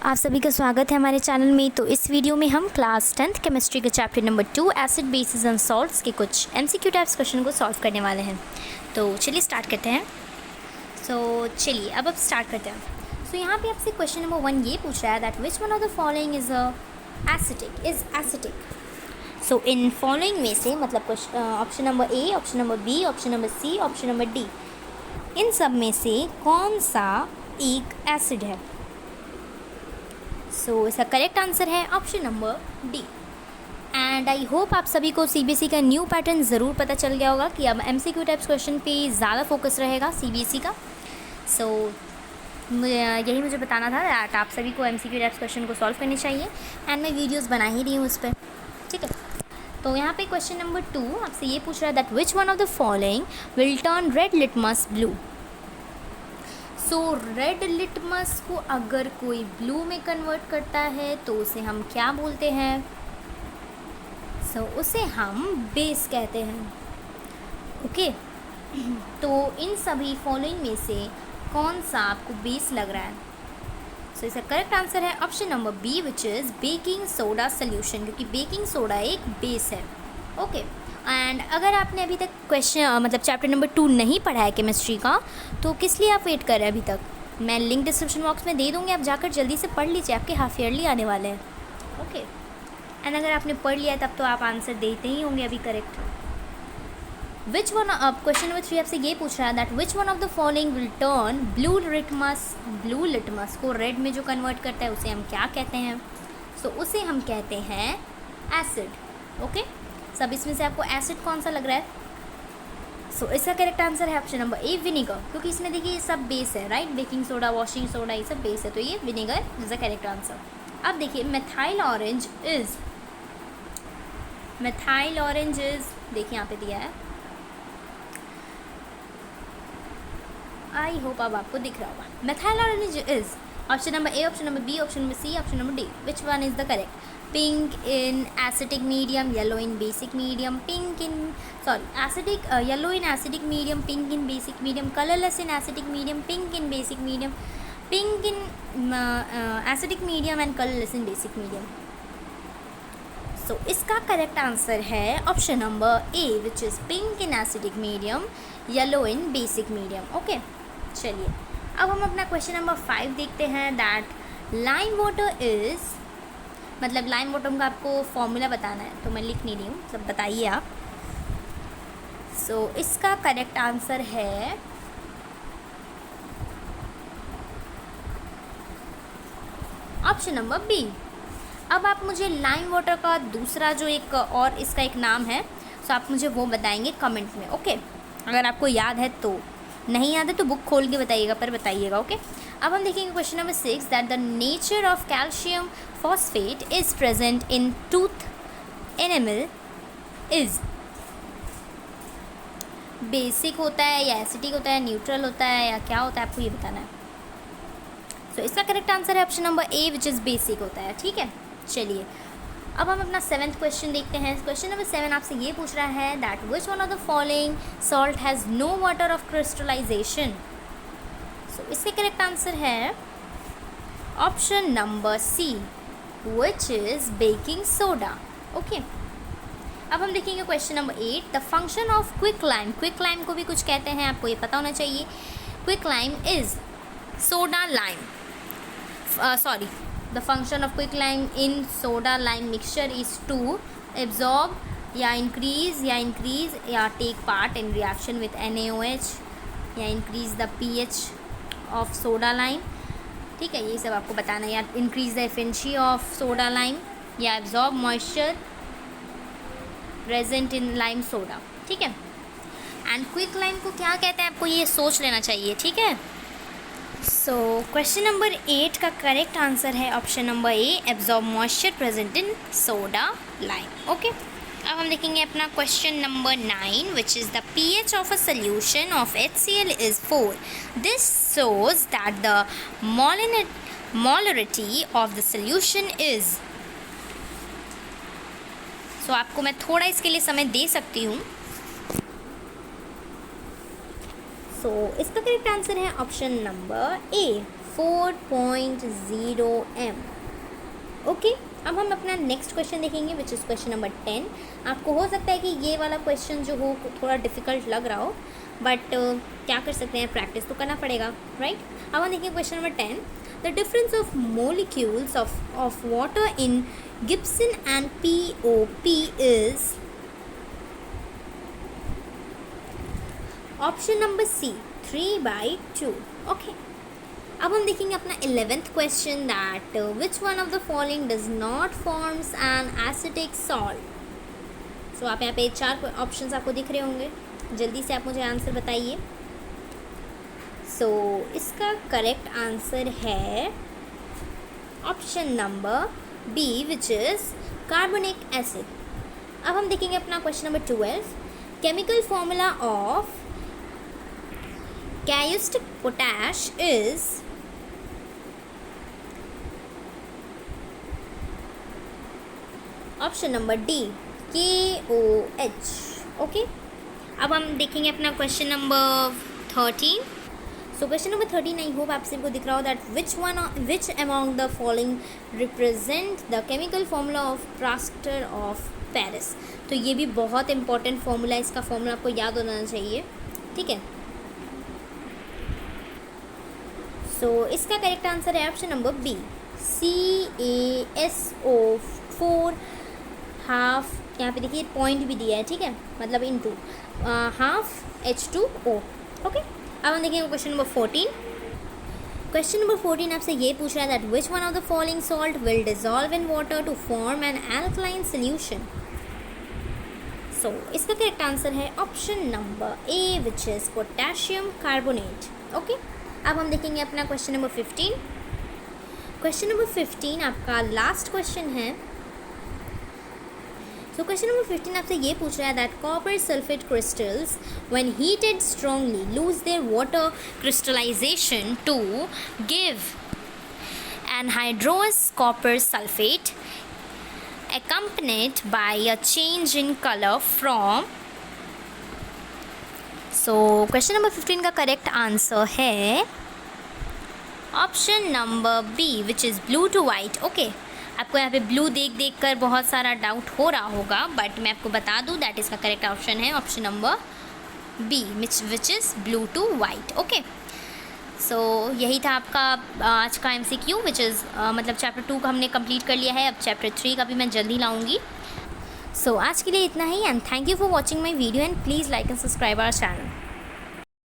आप सभी का स्वागत है हमारे चैनल में। तो इस वीडियो में हम क्लास 10th केमिस्ट्री के chapter number 2 acid basis and salts के कुछ एमसीक्यू टाइप्स क्वेश्चन को सॉल्व करने वाले हैं। तो चलिए स्टार्ट करते हैं। चलिए अब स्टार्ट करते हैं। यहाँ पे आपसे क्वेश्चन नंबर 1 ये पूछ रहा है that which one of the following is acetic. So इन फॉलोइंग में से मतलब option number A, option number B, option number C, option number D, इन सब में से कौन सा एक एसिड है? इसका करेक्ट आंसर है option number D. And I hope आप सभी को सीबीएसई का न्यू पैटर्न ज़रूर पता चल गया होगा कि अब एमसीक्यू टाइप्स क्वेश्चन पे ज़्यादा फोकस रहेगा सीबीएसई का। यही मुझे बताना था दैट आप सभी को एमसीक्यू टाइप्स क्वेश्चन को सॉल्व करनी चाहिए एंड मैं वीडियोस बना ही रही हूँ उस पर, ठीक है। तो यहाँ पे क्वेश्चन नंबर 2 आपसे ये पूछ रहा है that which one of the following will turn red litmus blue. Red litmus को अगर कोई ब्लू में कन्वर्ट करता है तो उसे हम क्या बोलते हैं? उसे हम बेस कहते हैं, ओके। तो इन सभी फॉलोइंग में से कौन सा आपको बेस लग रहा है? इसका करेक्ट आंसर है option number B which is baking soda solution, क्योंकि बेकिंग सोडा एक बेस है, ओके। एंड अगर आपने अभी तक क्वेश्चन मतलब चैप्टर नंबर 2 नहीं पढ़ा है केमिस्ट्री का, तो किस लिए आप वेट कर रहे हैं अभी तक? मैं लिंक डिस्क्रिप्शन बॉक्स में दे दूँगी, आप जाकर जल्दी से पढ़ लीजिए, आपके हाफ ईयरली आने वाले हैं, ओके। एंड अगर आपने पढ़ लिया है तब तो आप आंसर देते ही होंगे अभी करेक्ट। विच वन, अब क्वेश्चन नंबर 3 आपसे ये पूछ रहा है that which one of the following will turn blue litmus को रेड में जो कन्वर्ट करता है उसे हम क्या कहते हैं? उसे हम कहते हैं एसिड, ओके। सब इसमें से आपको एसिड कौन सा लग रहा है? इसका करेक्ट आंसर है ऑप्शन नंबर ए विनेगर, क्योंकि इसमें देखिए ये सब बेस है, right. Baking soda, washing soda, ये सब बेस है, तो ये vinegar is the correct answer. अब देखिए मिथाइल ऑरेंज इज देखिए यहाँ पे दिया है, आई होप अब आपको दिख रहा होगा। Methyl orange is option number A, option number B, option number C, option number D, which one is the correct? Pink in acidic medium, yellow in basic medium, yellow in acidic medium, pink in basic medium, colorless in acidic medium, pink in basic medium, pink in acidic medium and colorless in basic medium. इसका correct answer है option number A which is pink in acidic medium, yellow in basic medium, okay. चलिए अब हम अपना question number 5 देखते हैं that lime water is, मतलब lime water का आपको फॉर्मूला बताना है, तो मैं लिख नहीं रही हूँ, सब बताइए आप। इसका करेक्ट आंसर है ऑप्शन नंबर बी। अब आप मुझे लाइम वाटर का दूसरा जो एक और इसका एक नाम है, आप मुझे वो बताएंगे कमेंट में, ओके। अगर आपको याद है तो, नहीं याद है तो बुक खोल के बताइएगा, पर बताइएगा, ओके। अब हम देखेंगे question number 6 that the nature of calcium phosphate is present in tooth animal is. Basic होता है या एसिडिक होता है, न्यूट्रल होता है या क्या होता है, आपको ये बताना है। इसका करेक्ट आंसर है option number A which is basic होता है, ठीक है। चलिए अब हम अपना 7th क्वेश्चन देखते हैं। क्वेश्चन नंबर 7 आपसे ये पूछ रहा है that which one of the following salt has no water of crystallisation. इसके करेक्ट आंसर है option number C which is baking soda, okay. अब हम देखेंगे question number 8 the function of quick lime को भी कुछ कहते हैं, आपको ये पता होना चाहिए। Quick lime is soda lime, the function of quick lime in soda lime mixture is to absorb या increase या take part in reaction with NaOH या increase the pH of soda lime, ठीक है। ये सब आपको बताना है, या increase the efficiency of soda lime या absorb moisture present in lime soda, ठीक है। and quick lime को क्या कहते हैं आपको ये सोच लेना चाहिए, ठीक है। क्वेश्चन नंबर 8 का करेक्ट आंसर है option number A absorb moisture present in soda lime, okay. अब हम देखेंगे अपना question number 9 which is the pH of a solution of HCl is 4। This shows that the molarity of the solution is. आपको मैं थोड़ा इसके लिए समय दे सकती हूँ। इसका करेक्ट आंसर है ऑप्शन नंबर ए 4.0 m। ओके, अब हम अपना नेक्स्ट क्वेश्चन देखेंगे विच इज़ क्वेश्चन नंबर 10। आपको हो सकता है कि ये वाला क्वेश्चन जो हो थोड़ा डिफ़िकल्ट लग रहा हो, बट क्या कर सकते हैं, प्रैक्टिस तो करना पड़ेगा, राइट। अब हम देखेंगे question number 10। The difference of molecules of water in gypsum and POP is option number C 3/2। Okay, अब हम देखेंगे अपना 11th question that which one of the following does not forms an acetic salt. So आप यहाँ पे 4 options आपको दिख रहे होंगे, जल्दी से आप मुझे आंसर बताइए। सो इसका करेक्ट आंसर है option number B which is carbonic acid. अब हम देखेंगे अपना question number 12। Chemical formula of caustic potash is option number D KOH। Okay, अब हम देखेंगे अपना क्वेश्चन नंबर 13। सो क्वेश्चन नंबर 13, आई होप आप सबको दिख रहा हो that which among the following represent the chemical formula of plaster of Paris. तो ये भी बहुत इंपॉर्टेंट फॉर्मूला है, इसका फॉर्मूला आपको याद होना चाहिए, ठीक है। सो इसका करेक्ट आंसर है option number B CaSO4 half, यहाँ पे देखिए पॉइंट भी दिया है, ठीक है, मतलब इनटू हाफ H2O। ओके, अब हम देखेंगे क्वेश्चन नंबर 14। क्वेश्चन नंबर 14 आपसे ये पूछ रहा है that which one of the following salt will dissolve in water to form an alkaline solution. So इसका करेक्ट आंसर है option number A which is potassium carbonate. Okay, अब हम देखेंगे अपना क्वेश्चन नंबर 15। क्वेश्चन नंबर 15 आपका last question है। सो question number 15 आपसे ये पूछ रहा है that copper sulphate crystals when heated strongly lose their water crystallisation to give anhydrous copper sulfate accompanied by a change in color from। So question number 15 का correct answer है option number B which is blue to white. Okay, आपको यहाँ पे blue देख कर बहुत सारा doubt हो रहा होगा, बट मैं आपको बता दूँ दैट इसका करेक्ट ऑप्शन है option number B which is blue to white. Okay, so यही था आपका आज का MCQ विच इज़ मतलब चैप्टर 2 का हमने कंप्लीट कर लिया है। अब चैप्टर 3 का भी मैं जल्दी लाऊंगी। सो आज के लिए इतना ही, and thank you for watching my video, and please like and subscribe our channel.